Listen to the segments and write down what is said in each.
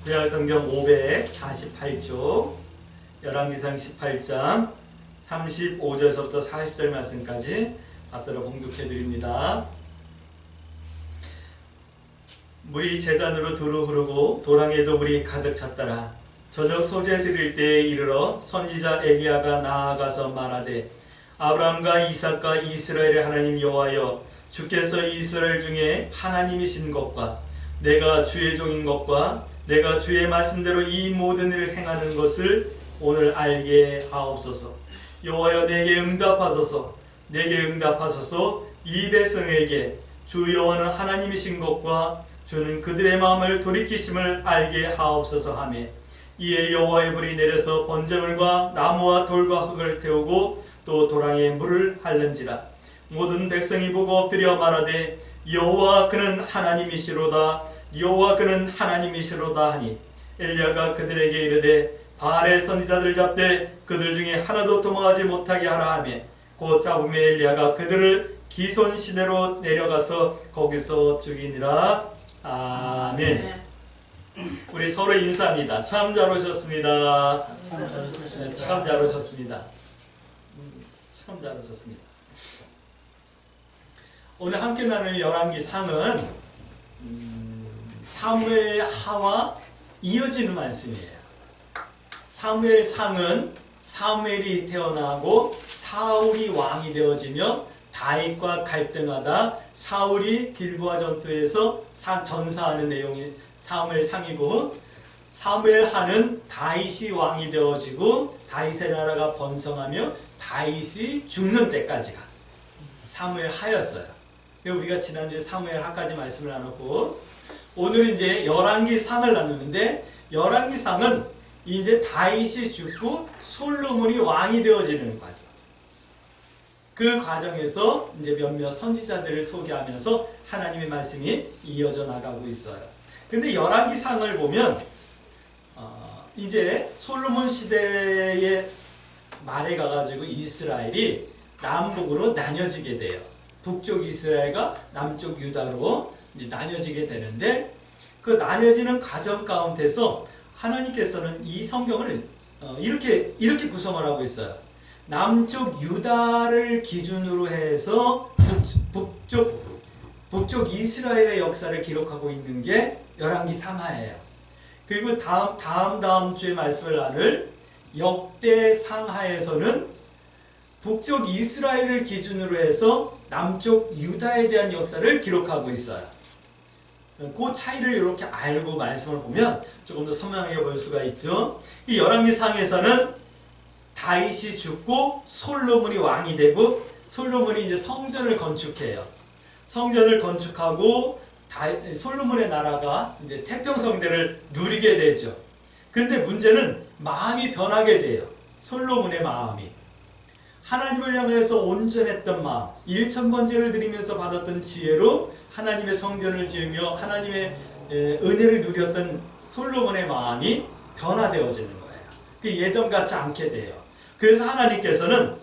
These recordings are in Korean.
구약성경 548쪽 열왕기상 18장 35절서부터 40절 말씀까지 받들어 봉독해 드립니다. 물이 제단으로 두루 흐르고 도랑에도 물이 가득 찼더라. 저녁 소재 드릴 때에 이르러 선지자 엘리야가 나아가서 말하되 아브라함과 이삭과 이스라엘의 하나님 여호와여, 주께서 이스라엘 중에 하나님이신 것과 내가 주의 종인 것과 내가 주의 말씀대로 이 모든 일을 행하는 것을 오늘 알게 하옵소서. 여호와여, 내게 응답하소서. 내게 응답하소서. 이 백성에게 주 여호와는 하나님이신 것과 주는 그들의 마음을 돌이키심을 알게 하옵소서 하며, 이에 여호와의 불이 내려서 번제물과 나무와 돌과 흙을 태우고 또 도랑에 물을 핥는지라. 모든 백성이 보고 엎드려 말하되 여호와 그는 하나님이시로다. 여호와 그는 하나님이시로다 하니, 엘리야가 그들에게 이르되 바알의 선지자들 잡되 그들 중에 하나도 도망하지 못하게 하라 하며, 곧 잡음에 엘리야가 그들을 기손 시내로 내려가서 거기서 죽이니라. 아멘. 우리 서로 인사합니다. 참 잘 오셨습니다. 참 잘 오셨습니다. 참 잘 오셨습니다. 오늘 함께 나눌 열왕기상은 사무엘하와 이어지는 말씀이에요. 사무엘상은 사무엘이 태어나고 사울이 왕이 되어지며 다윗과 갈등하다 사울이 길보아 전투에서 전사하는 내용이 사무엘상이고, 사무엘하는 다윗이 왕이 되어지고 다윗의 나라가 번성하며 다윗이 죽는 때까지가 사무엘하였어요. 우리가 지난주에 사무엘하까지 말씀을 나눴고, 오늘은 이제 열왕기상을 나누는데, 열왕기상은 이제 다윗이 죽고 솔로몬이 왕이 되어지는 과정. 그 과정에서 이제 몇몇 선지자들을 소개하면서 하나님의 말씀이 이어져 나가고 있어요. 근데 열왕기상을 보면 이제 솔로몬 시대의 말에 가가지고 이스라엘이 남북으로 나뉘어지게 돼요. 북쪽 이스라엘과 남쪽 유다로 이제 나뉘어지게 되는데, 그 나뉘어지는 과정 가운데서 하나님께서는 이 성경을 이렇게 구성을 하고 있어요. 남쪽 유다를 기준으로 해서 북쪽 이스라엘의 역사를 기록하고 있는 게 열왕기상하예요. 그리고 다음 주에 말씀을 나눌 역대상하에서는 북쪽 이스라엘을 기준으로 해서 남쪽 유다에 대한 역사를 기록하고 있어요. 그 차이를 이렇게 알고 말씀을 보면 조금 더 선명하게 볼 수가 있죠. 이 열왕기상에서는 다윗이 죽고 솔로몬이 왕이 되고, 솔로몬이 이제 성전을 건축해요. 성전을 건축하고 솔로몬의 나라가 이제 태평성대를 누리게 되죠. 그런데 문제는 마음이 변하게 돼요. 솔로몬의 마음이 하나님을 향해서 온전했던 마음, 1000번제를 드리면서 받았던 지혜로 하나님의 성전을 지으며 하나님의 은혜를 누렸던 솔로몬의 마음이 변화되어지는 거예요. 그 예전 같지 않게 돼요. 그래서 하나님께서는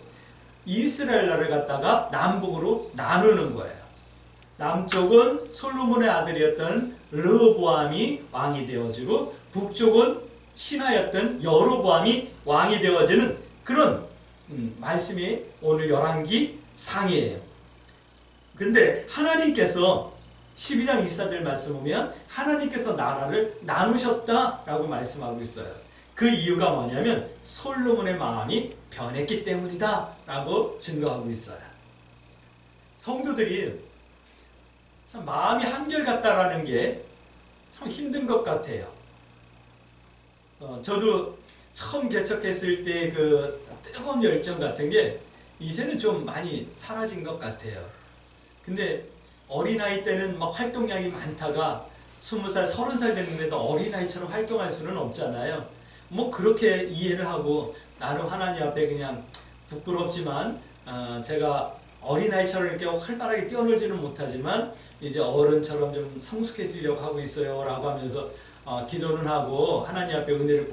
이스라엘 나라를 갖다가 남북으로 나누는 거예요. 남쪽은 솔로몬의 아들이었던 르호보암이 왕이 되어지고, 북쪽은 신하였던 여로보암이 왕이 되어지는 그런 말씀이 오늘 열왕기상이에요. 근데 하나님께서 12장 24절 말씀 보면 하나님께서 나라를 나누셨다라고 말씀하고 있어요. 그 이유가 뭐냐면 솔로몬의 마음이 변했기 때문이다 라고 증거하고 있어요. 성도들이 참 마음이 한결같다라는 게 참 힘든 것 같아요. 저도 처음 개척했을 때 그 뜨거운 열정 같은 게 이제는 좀 많이 사라진 것 같아요. 근데 어린아이 때는 막 활동량이 많다가 20살, 30살 됐는데도 어린아이처럼 활동할 수는 없잖아요. 뭐 그렇게 이해를 하고 나름 하나님 앞에 그냥 부끄럽지만 제가 어린아이처럼 이렇게 활발하게 뛰어놀지는 못하지만 이제 어른처럼 좀 성숙해지려고 하고 있어요 라고 하면서 기도는 하고 하나님 앞에 은혜를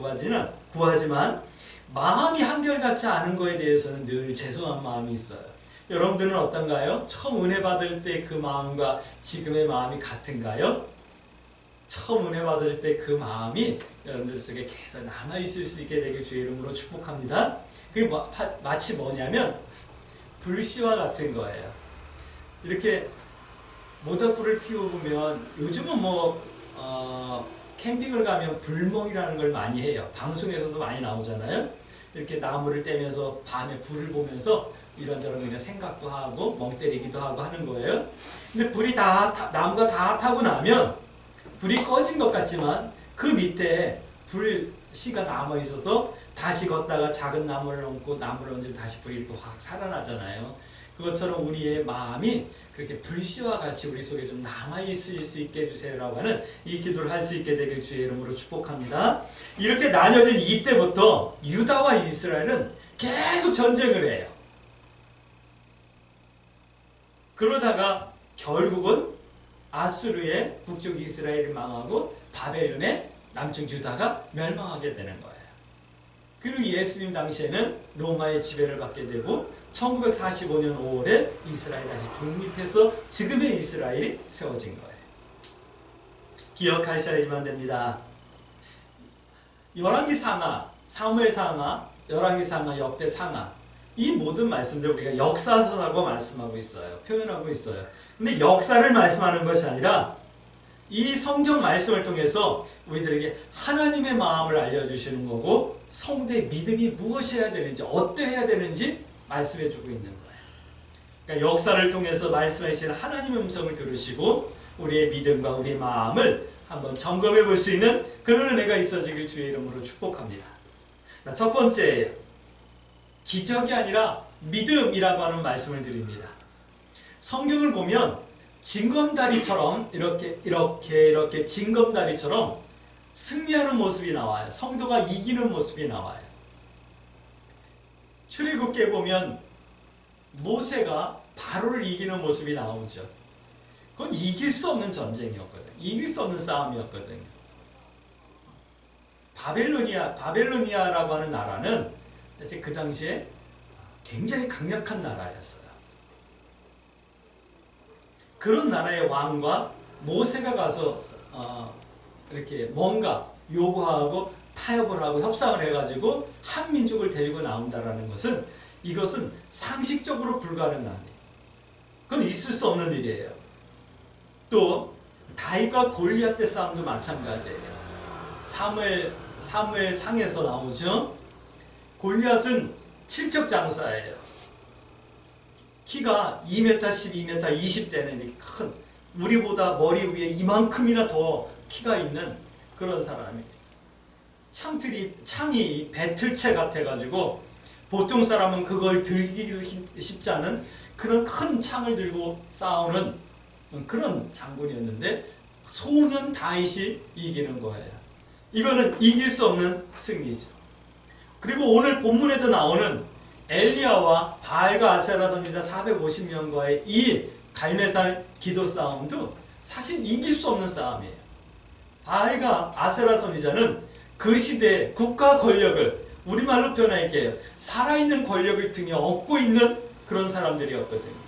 구하지만 마음이 한결같지 않은 거에 대해서는 늘 죄송한 마음이 있어요. 여러분들은 어떤가요? 처음 은혜 받을 때 그 마음과 지금의 마음이 같은가요? 처음 은혜 받을 때 그 마음이 여러분들 속에 계속 남아있을 수 있게 되길 주의 이름으로 축복합니다. 그게 마치 뭐냐면 불씨와 같은 거예요. 이렇게 모닥불을 피워보면 요즘은 캠핑을 가면 불멍이라는 걸 많이 해요. 방송에서도 많이 나오잖아요. 이렇게 나무를 떼면서 밤에 불을 보면서 이런저런 그냥 생각도 하고 멍 때리기도 하고 하는 거예요. 근데 불이 나무가 다 타고 나면 불이 꺼진 것 같지만 그 밑에 불씨가 남아 있어서 다시 걷다가 작은 나무를 얹고 나무를 얹으면 다시 불이 이렇게 확 살아나잖아요. 그것처럼 우리의 마음이 그렇게 불씨와 같이 우리 속에 좀 남아있을 수 있게 해주세요라고 하는 이 기도를 할 수 있게 되길 주의 이름으로 축복합니다. 이렇게 나뉘어진 이때부터 유다와 이스라엘은 계속 전쟁을 해요. 그러다가 결국은 아수르의 북쪽 이스라엘이 망하고 바벨론의 남쪽 유다가 멸망하게 되는 거예요. 그리고 예수님 당시에는 로마의 지배를 받게 되고 1945년 5월에 이스라엘이 다시 독립해서 지금의 이스라엘이 세워진 거예요. 기억하셔야지만 됩니다. 열왕기 상하, 사무엘 상하, 열왕기 상하, 역대 상하 이 모든 말씀들 우리가 역사서라고 말씀하고 있어요. 표현하고 있어요. 근데 역사를 말씀하는 것이 아니라 이 성경 말씀을 통해서 우리들에게 하나님의 마음을 알려주시는 거고 성도의 믿음이 무엇이어야 되는지 어떠해야 되는지 말씀해주고 있는 거예요. 그러니까 역사를 통해서 말씀하시는 하나님의 음성을 들으시고 우리의 믿음과 우리의 마음을 한번 점검해 볼 수 있는 그런 은혜가 있어지길 주의 이름으로 축복합니다. 첫 번째, 기적이 아니라 믿음이라고 하는 말씀을 드립니다. 성경을 보면 징검다리처럼 이렇게 징검다리처럼 승리하는 모습이 나와요. 성도가 이기는 모습이 나와요. 출애굽기에 보면 모세가 바로를 이기는 모습이 나오죠. 그건 이길 수 없는 전쟁이었거든요. 이길 수 없는 싸움이었거든요. 바벨로니아라고 하는 나라는 사실 그 당시에 굉장히 강력한 나라였어요. 그런 나라의 왕과 모세가 가서 이렇게 뭔가 요구하고 타협을 하고 협상을 해가지고 한 민족을 데리고 나온다라는 것은 이것은 상식적으로 불가능한 일. 그건 있을 수 없는 일이에요. 또 다윗과 골리앗 때 싸움도 마찬가지예요. 사무엘 상에서 나오죠. 골리앗은 칠척장사예요. 키가 2m, 12m, 20대는 큰 우리보다 머리 위에 이만큼이나 더 키가 있는 그런 사람이에요. 창이 배틀채 같아가지고 보통 사람은 그걸 들기도 쉽지 않은 그런 큰 창을 들고 싸우는 그런 장군이었는데 소년 다윗이 이기는 거예요. 이거는 이길 수 없는 승리죠. 그리고 오늘 본문에도 나오는 엘리야와 바알과 아세라 선지자 450명과의 이 갈매산 기도 싸움도 사실 이길 수 없는 싸움이에요. 바알과 아세라 선지자는 그 시대의 국가 권력을 우리말로 표현할게요. 살아있는 권력을 등에 업고 있는 그런 사람들이었거든요.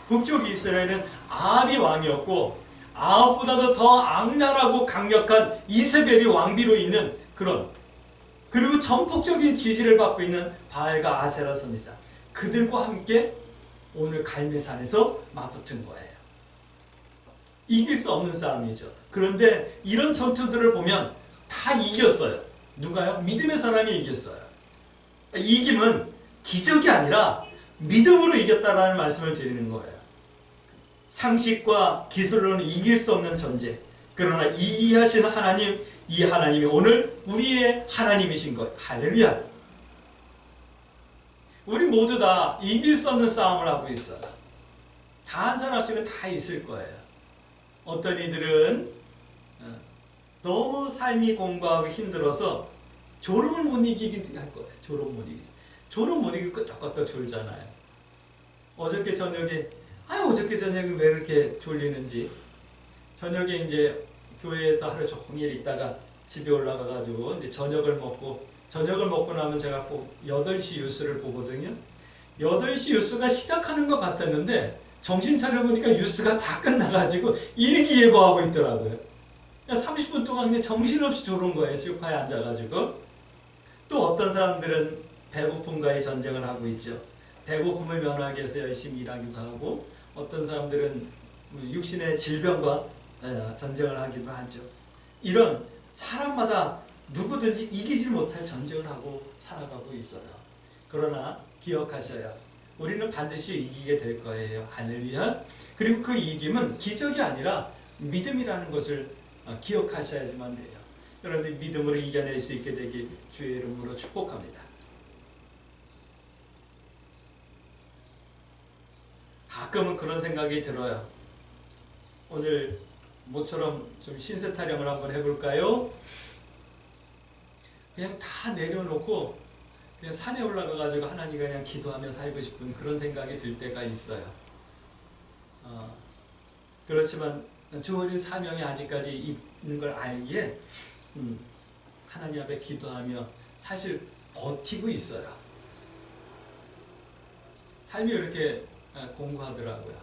북쪽 이스라엘은 아합이 왕이었고 아합보다도 더 악랄하고 강력한 이세벨이 왕비로 있는 그리고 전폭적인 지지를 받고 있는 바알과 아세라 선지자 그들과 함께 오늘 갈매산에서 맞붙은 거예요. 이길 수 없는 싸움이죠. 그런데 이런 전투들을 보면 다 이겼어요. 누가요? 믿음의 사람이 이겼어요. 이김은 기적이 아니라 믿음으로 이겼다라는 말씀을 드리는 거예요. 상식과 기술로는 이길 수 없는 전쟁. 그러나 이기하신 하나님, 이 하나님이 오늘 우리의 하나님이신 거예요. 할렐루야. 우리 모두 다 이길 수 없는 싸움을 하고 있어요. 다 한 사람씩은 다 있을 거예요. 어떤 이들은 너무 삶이 공부하고 힘들어서 졸음을 못 이기긴 할 거예요. 졸음 못 이기고 끄떡끄떡 졸잖아요. 어저께 저녁에 왜 이렇게 졸리는지 저녁에 이제 교회에서 하루 종일 있다가 집에 올라가가지고 이제 저녁을 먹고 나면 제가 꼭 8시 뉴스를 보거든요. 8시 뉴스가 시작하는 것 같았는데 정신 차려보니까 뉴스가 다 끝나가지고 일기예보하고 있더라고요. 그냥 30분 동안 그냥 정신없이 졸은 거예요. 소파에 앉아가지고. 또 어떤 사람들은 배고픔과의 전쟁을 하고 있죠. 배고픔을 면하기 위해서 열심히 일하기도 하고, 어떤 사람들은 육신의 질병과 전쟁을 하기도 하죠. 이런 사람마다 누구든지 이기지 못할 전쟁을 하고 살아가고 있어요. 그러나 기억하셔야 우리는 반드시 이기게 될 거예요. 할렐루야. 그리고 그 이김은 기적이 아니라 믿음이라는 것을 기억하셔야지만 돼요. 여러분들 믿음으로 이겨낼 수 있게 되길 주의 이름으로 축복합니다. 가끔은 그런 생각이 들어요. 오늘 모처럼 좀 신세 타령을 한번 해볼까요? 그냥 다 내려놓고 그냥 산에 올라가가지고 하나님과 그냥 기도하며 살고 싶은 그런 생각이 들 때가 있어요. 그렇지만 주어진 사명이 아직까지 있는 걸 알기에 하나님 앞에 기도하며 사실 버티고 있어요. 삶이 이렇게 공고하더라고요.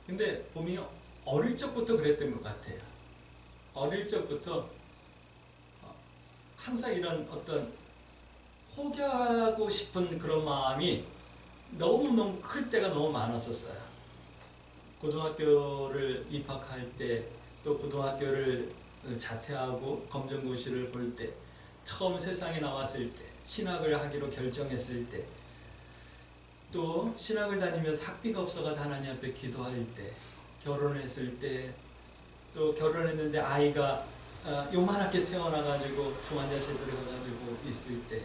근데 보면 어릴 적부터 그랬던 것 같아요. 어릴 적부터 항상 이런 어떤 포기하고 싶은 그런 마음이 너무너무 클 때가 너무 많았었어요. 고등학교를 입학할 때, 또 고등학교를 자퇴하고 검정고시를 볼 때, 처음 세상에 나왔을 때, 신학을 하기로 결정했을 때, 또 신학을 다니면서 학비가 없어가지고 하나님 앞에 기도할 때, 결혼했을 때, 또 결혼했는데 아이가 요만하게 태어나가지고 중환자실에 들어가가지고 있을 때,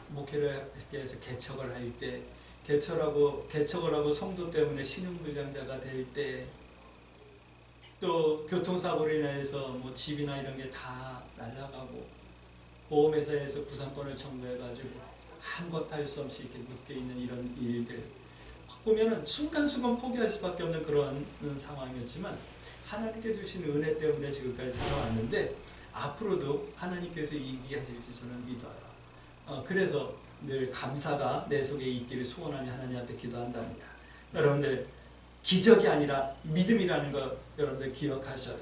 목회를 해서 개척을 할 때, 개척을 하고 성도 때문에 신용불량자가 될 때, 또 교통사고로 인해서 뭐 집이나 이런 게 다 날아가고, 보험회사에서 구상권을 청구해가지고 아무것도 할 수 없이 이렇게 묶여있는 이런 일들 보면은 순간순간 포기할 수밖에 없는 그런 상황이었지만, 하나님께서 주신 은혜 때문에 지금까지 살아왔는데 앞으로도 하나님께서 이기게 하실 줄 저는 믿어요. 그래서 늘 감사가 내 속에 있기를 소원하며 하나님 앞에 기도한답니다. 여러분들 기적이 아니라 믿음이라는 것 여러분들 기억하셔요.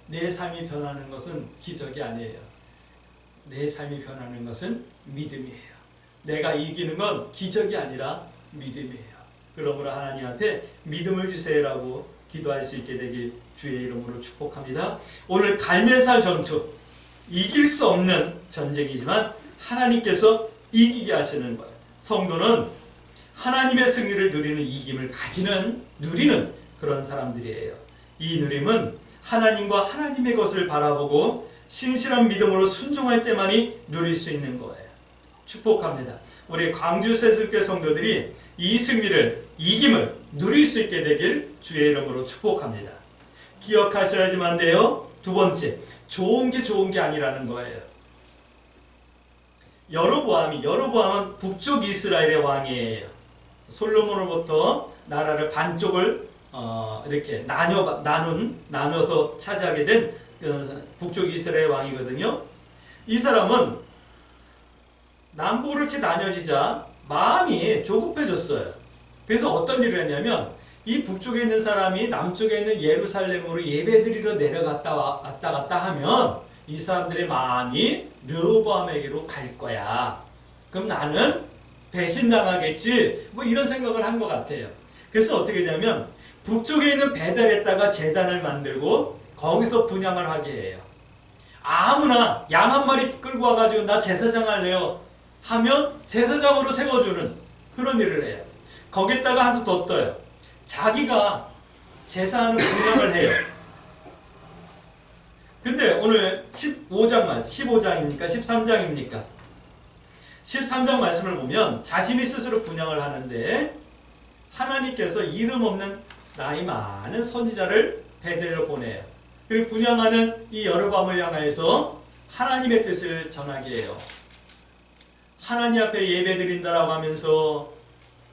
내 삶이 변하는 것은 기적이 아니에요. 내 삶이 변하는 것은 믿음이에요. 내가 이기는 건 기적이 아니라 믿음이에요. 그러므로 하나님 앞에 믿음을 주세요라고 기도할 수 있게 되길 주의 이름으로 축복합니다. 오늘 갈멜살 전투, 이길 수 없는 전쟁이지만 하나님께서 이기게 하시는 거예요. 성도는 하나님의 승리를 누리는 이김을 누리는 그런 사람들이에요. 이 누림은 하나님과 하나님의 것을 바라보고 신실한 믿음으로 순종할 때만이 누릴 수 있는 거예요. 축복합니다. 우리 광주 세술교 성도들이 이 승리를, 이김을 누릴 수 있게 되길 주의 이름으로 축복합니다. 기억하셔야지만 돼요. 두 번째, 좋은 게 아니라는 거예요. 여로보암은 북쪽 이스라엘의 왕이에요. 솔로몬으로부터 나라를 반쪽을 이렇게 나눠서 차지하게 된 북쪽 이스라엘 왕이거든요. 이 사람은 남북으로 이렇게 나눠지자 마음이 조급해졌어요. 그래서 어떤 일을 했냐면, 이 북쪽에 있는 사람이 남쪽에 있는 예루살렘으로 예배드리러 내려갔다 왔다 갔다 하면 이 사람들의 마음이 르호보암에게로 갈 거야. 그럼 나는 배신당하겠지. 뭐 이런 생각을 한 것 같아요. 그래서 어떻게 되냐면 북쪽에 있는 베델에다가 제단을 만들고 거기서 분향을 하게 해요. 아무나 양 한 마리 끌고 와가지고 나 제사장 할래요 하면 제사장으로 세워주는 그런 일을 해요. 거기에다가 한 수 더 떠요. 자기가 제사하는 분향을 해요. 근데 오늘 15장입니까? 13장입니까? 13장 말씀을 보면 자신이 스스로 분향을 하는데 하나님께서 이름 없는 나이 많은 선지자를 베델로 보내요. 그리고 분향하는 이 여로보암을 향해서 하나님의 뜻을 전하게 해요. 하나님 앞에 예배드린다라고 하면서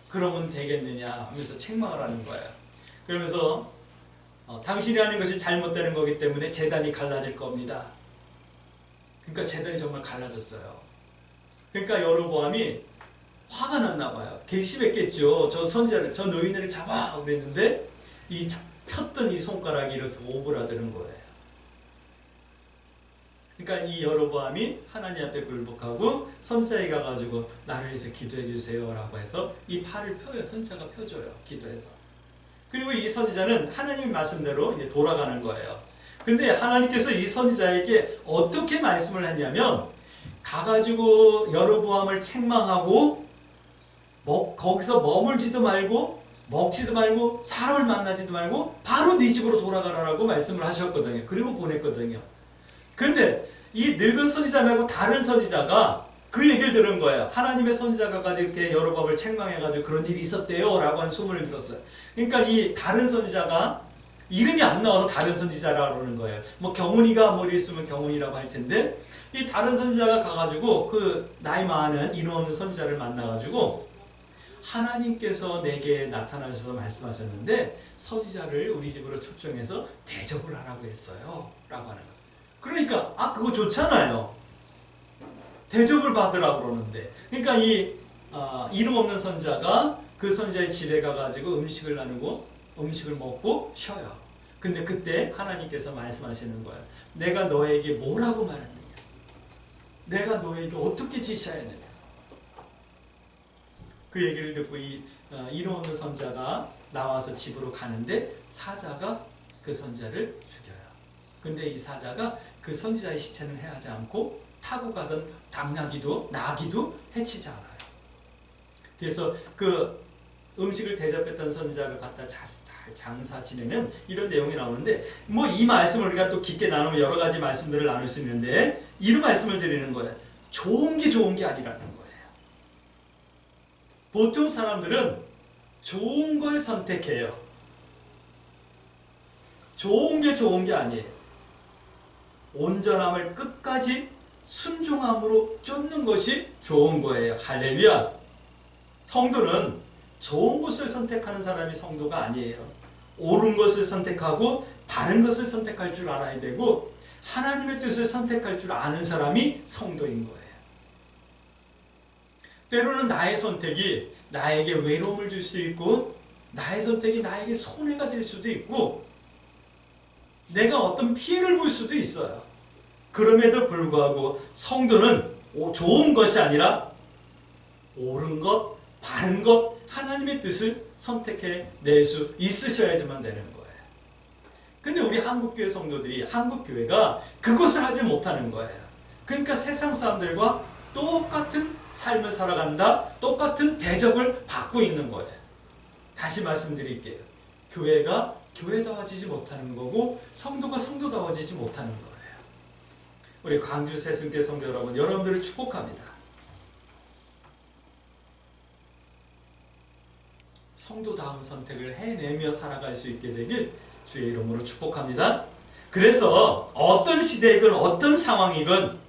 그러면 되겠느냐 하면서 책망을 하는 거예요. 그러면서 당신이 하는 것이 잘못되는 거기 때문에 제단이 갈라질 겁니다. 그러니까 제단이 정말 갈라졌어요. 그러니까 여로보암이 화가 났나 봐요. 괘씸했겠죠. 저 선지자를, 저 노인을 잡아 그랬는데 이 폈던 이 손가락이 이렇게 오그라드는 거예요. 그러니까 이 여로보암이 하나님 앞에 굴복하고 선지자에게 가가지고 나를 위해서 기도해 주세요라고 해서 이 팔을 펴요. 선지자가 펴줘요. 기도해서. 그리고 이 선지자는 하나님 말씀대로 이제 돌아가는 거예요. 근데 하나님께서 이 선지자에게 어떻게 말씀을 했냐면 가가지고 여로보암을 책망하고 거기서 머물지도 말고 먹지도 말고 사람을 만나지도 말고 바로 네 집으로 돌아가라라고 말씀을 하셨거든요. 그리고 보냈거든요. 근데 이 늙은 선지자 말고 다른 선지자가 그 얘기를 들은 거예요. 하나님의 선지자가 가지고 이렇게 여로보암을 책망해가지고 그런 일이 있었대요 라고 하는 소문을 들었어요. 그러니까 이 다른 선지자가 이름이 안 나와서 다른 선지자라고 그러는 거예요. 뭐 경훈이가 뭐 있으면 경훈이라고 할 텐데 이 다른 선지자가 가가지고 그 나이 많은 이름 없는 선지자를 만나가지고 하나님께서 내게 나타나셔서 말씀하셨는데 선지자를 우리 집으로 초청해서 대접을 하라고 했어요 라고 하는 거예요. 그러니까 그거 좋잖아요. 대접을 받으라고 그러는데 그러니까 이 이름 없는 선지자가 그 선지자의 집에 가가지고 음식을 나누고 음식을 먹고 쉬어요. 근데 그때 하나님께서 말씀하시는 거예요. 내가 너에게 뭐라고 말했느냐? 내가 너에게 어떻게 지시하였느냐? 그 얘기를 듣고 이름 없는 선지자가 나와서 집으로 가는데 사자가 그 선지자를 죽여요. 근데 이 사자가 그 선지자의 시체는 해하지 않고 타고 가던 당나귀도 나귀도 해치지 않아요. 그래서 그 음식을 대접했던 선지자가 갖다 장사 지내는 이런 내용이 나오는데 뭐 이 말씀을 우리가 또 깊게 나누면 여러 가지 말씀들을 나눌 수 있는데 이런 말씀을 드리는 거예요. 좋은 게 아니라는 거예요. 보통 사람들은 좋은 걸 선택해요. 좋은 게 아니에요. 온전함을 끝까지 순종함으로 쫓는 것이 좋은 거예요. 할렐루야. 성도는 좋은 것을 선택하는 사람이 성도가 아니에요. 옳은 것을 선택하고 바른 것을 선택할 줄 알아야 되고 하나님의 뜻을 선택할 줄 아는 사람이 성도인 거예요. 때로는 나의 선택이 나에게 외로움을 줄 수 있고 나의 선택이 나에게 손해가 될 수도 있고 내가 어떤 피해를 볼 수도 있어요. 그럼에도 불구하고 성도는 좋은 것이 아니라 옳은 것, 바른 것, 하나님의 뜻을 선택해 낼 수 있으셔야지만 되는 거예요. 근데 우리 한국교회 성도들이 한국교회가 그것을 하지 못하는 거예요. 그러니까 세상 사람들과 똑같은 삶을 살아간다, 똑같은 대접을 받고 있는 거예요. 다시 말씀드릴게요. 교회가 교회다워지지 못하는 거고 성도가 성도다워지지 못하는 거예요. 우리 광주 새순교 성도 여러분, 여러분들을 축복합니다. 성도다운 선택을 해내며 살아갈 수 있게 되길 주의 이름으로 축복합니다. 그래서 어떤 시대이건 어떤 상황이건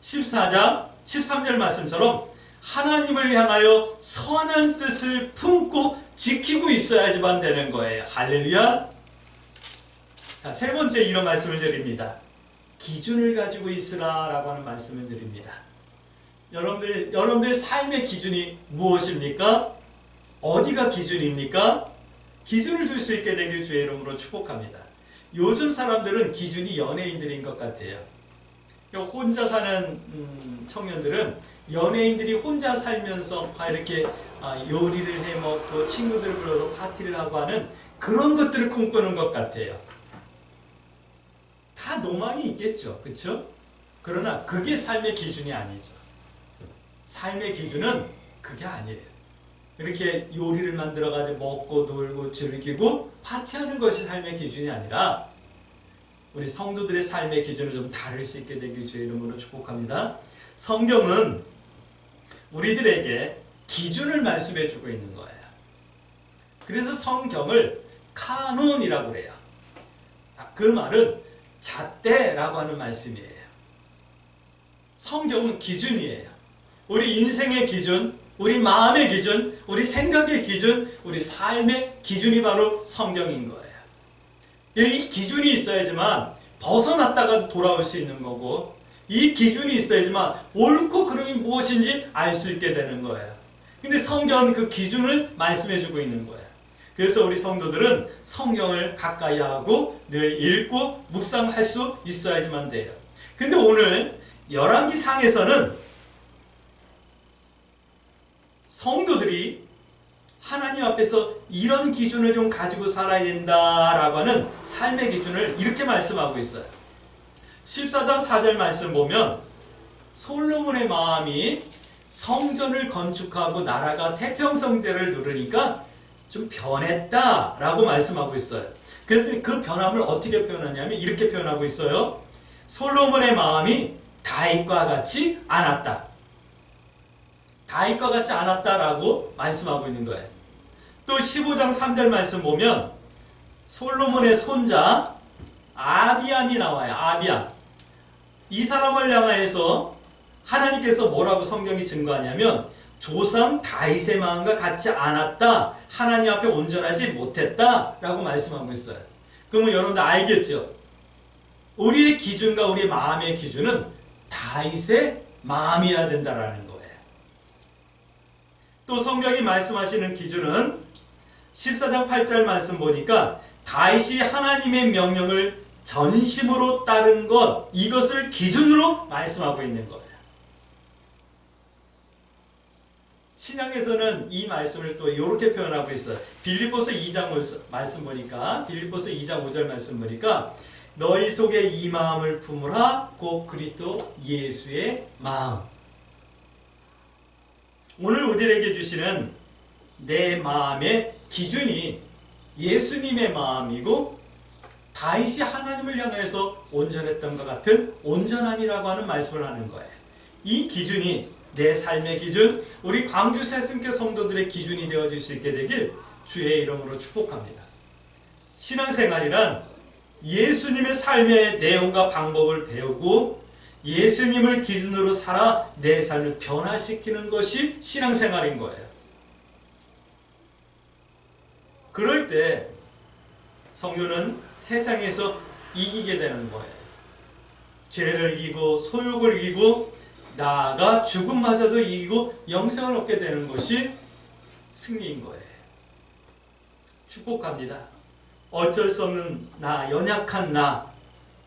14장 13절 말씀처럼 하나님을 향하여 선한 뜻을 품고 지키고 있어야지만 되는 거예요. 할렐루야. 자, 세 번째 이런 말씀을 드립니다. 기준을 가지고 있으라 라고 하는 말씀을 드립니다. 여러분들 삶의 기준이 무엇입니까? 어디가 기준입니까? 기준을 줄 수 있게 되길 주의 이름으로 축복합니다. 요즘 사람들은 기준이 연예인들인 것 같아요. 혼자 사는 청년들은 연예인들이 혼자 살면서 이렇게 요리를 해먹고 친구들을 불러서 파티를 하고 하는 그런 것들을 꿈꾸는 것 같아요. 다 로망이 있겠죠. 그렇죠? 그러나 그게 삶의 기준이 아니죠. 삶의 기준은 그게 아니에요. 이렇게 요리를 만들어가지고 먹고 놀고 즐기고 파티하는 것이 삶의 기준이 아니라 우리 성도들의 삶의 기준을 좀 다를 수 있게 되길 주의 이름으로 축복합니다. 성경은 우리들에게 기준을 말씀해 주고 있는 거예요. 그래서 성경을 카논이라고 그래요. 그 말은 잣대라고 하는 말씀이에요. 성경은 기준이에요. 우리 인생의 기준, 우리 마음의 기준, 우리 생각의 기준, 우리 삶의 기준이 바로 성경인 거예요. 이 기준이 있어야지만 벗어났다가 돌아올 수 있는 거고 이 기준이 있어야지만 옳고 그름이 무엇인지 알 수 있게 되는 거예요. 근데 성경은 그 기준을 말씀해주고 있는 거예요. 그래서 우리 성도들은 성경을 가까이 하고 늘 읽고 묵상할 수 있어야지만 돼요. 근데 오늘 열왕기상에서는 성도들이 하나님 앞에서 이런 기준을 좀 가지고 살아야 된다라고 하는 삶의 기준을 이렇게 말씀하고 있어요. 14장 4절 말씀 보면 솔로몬의 마음이 성전을 건축하고 나라가 태평성대를 누르니까 좀 변했다라고 말씀하고 있어요. 그래서 그 변함을 어떻게 표현하냐면 이렇게 표현하고 있어요. 솔로몬의 마음이 다윗과 같지 않았다. 다윗과 같지 않았다라고 말씀하고 있는 거예요. 또 15장 3절 말씀 보면 솔로몬의 손자 아비암이 나와요. 아비암. 이 사람을 향하여서 하나님께서 뭐라고 성경이 증거하냐면 조상 다윗의 마음과 같지 않았다. 하나님 앞에 온전하지 못했다. 라고 말씀하고 있어요. 그러면 여러분들 알겠죠? 우리의 기준과 우리의 마음의 기준은 다윗의 마음이어야 된다라는 거예요. 또 성경이 말씀하시는 기준은 14장 8절 말씀 보니까 다윗이 하나님의 명령을 전심으로 따른 것, 이것을 기준으로 말씀하고 있는 거예요. 신약에서는 이 말씀을 또 이렇게 표현하고 있어요. 빌립보서 2장 말씀 보니까, 빌립보서 2장 5절 말씀 보니까 너희 속에 이 마음을 품으라 곧 그리스도 예수의 마음. 오늘 우리에게 주시는 내 마음의 기준이 예수님의 마음이고 다윗이 하나님을 향해서 온전했던 것 같은 온전함이라고 하는 말씀을 하는 거예요. 이 기준이 내 삶의 기준, 우리 광주 새순교 성도들의 기준이 되어질 수 있게 되길 주의 이름으로 축복합니다. 신앙생활이란 예수님의 삶의 내용과 방법을 배우고 예수님을 기준으로 살아 내 삶을 변화시키는 것이 신앙생활인 거예요. 그럴 때 성도는 세상에서 이기게 되는 거예요. 죄를 이기고 소욕을 이기고 나아가 죽음마저도 이기고 영생을 얻게 되는 것이 승리인 거예요. 축복합니다. 어쩔 수 없는 나, 연약한 나,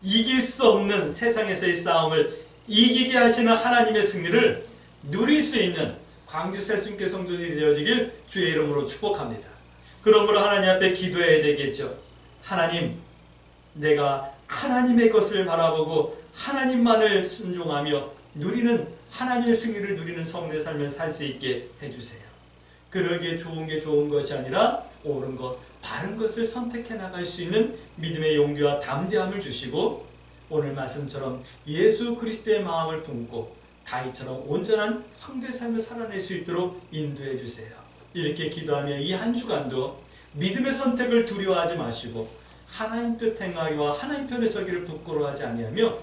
이길 수 없는 세상에서의 싸움을 이기게 하시는 하나님의 승리를 누릴 수 있는 광주 새순교 성도들이 되어지길 주의 이름으로 축복합니다. 그러므로 하나님 앞에 기도해야 되겠죠. 하나님, 내가 하나님의 것을 바라보고 하나님만을 순종하며 누리는 하나님의 승리를 누리는 성도의 삶을 살 수 있게 해주세요. 그러기에 좋은 게 좋은 것이 아니라 옳은 것, 바른 것을 선택해 나갈 수 있는 믿음의 용기와 담대함을 주시고 오늘 말씀처럼 예수 그리스도의 마음을 품고 다윗처럼 온전한 성도의 삶을 살아낼 수 있도록 인도해 주세요. 이렇게 기도하며 이 한 주간도 믿음의 선택을 두려워하지 마시고 하나님 뜻 행하기와 하나님 편에 서기를 부끄러워하지 아니하며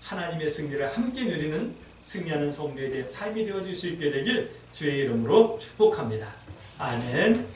하나님의 승리를 함께 누리는 승리하는 성도에 대해 삶이 되어질 수 있게 되길 주의 이름으로 축복합니다. 아멘.